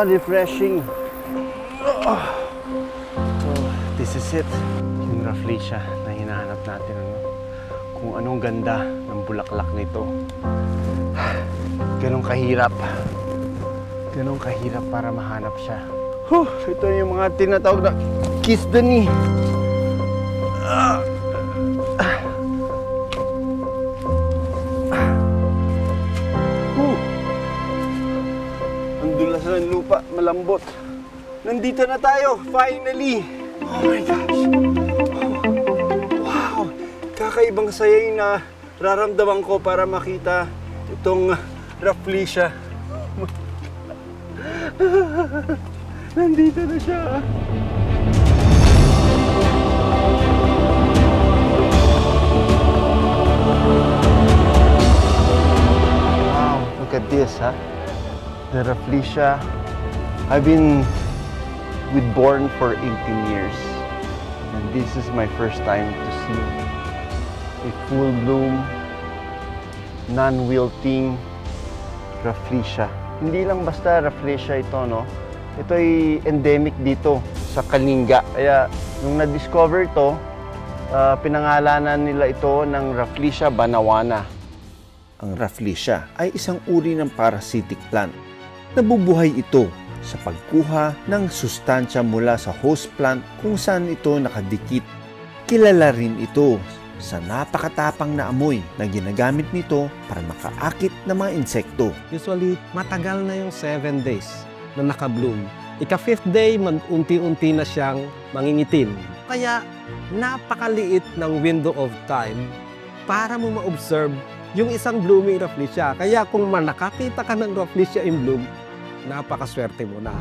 Refreshing. Oh, this is it. Yung Rafflesia na hinahanap natin, ano? Kung anong ganda ng bulaklak nito. Ganong kahirap. Ganong kahirap para mahanap siya. Ito yung mga tinatawag na kiss the knee. Ang dulas ng lupa, malambot. Nandito na tayo, finally! Oh my gosh! Wow! Kakaibang saya yung nararamdaman ko para makita itong Rafflesia. Nandito na siya. Wow, look at this, huh? The Rafflesia. I've been with Born for 18 years. And this is my first time to see a full bloom, non-wilting Rafflesia. Hindi lang basta Rafflesia ito, no? Ito ay endemic dito sa Kalinga. Kaya nung na-discover ito, pinangalanan nila ito ng Rafflesia banawana. Ang Rafflesia ay isang uri ng parasitic plant. Nabubuhay ito sa pagkuha ng sustansya mula sa host plant kung saan ito nakadikit. Kilala rin ito sa napakatapang na amoy na ginagamit nito para makaakit ng mga insekto. Usually, matagal na yung 7 days na naka-bloom. Ika-5th day, mag-unti-unti na siyang mangingitim. Kaya, napakaliit ng window of time para mo ma-observe yung isang blooming Rafflesia. Kaya kung nakakita ka ng Rafflesia in bloom, napakaswerte mo na.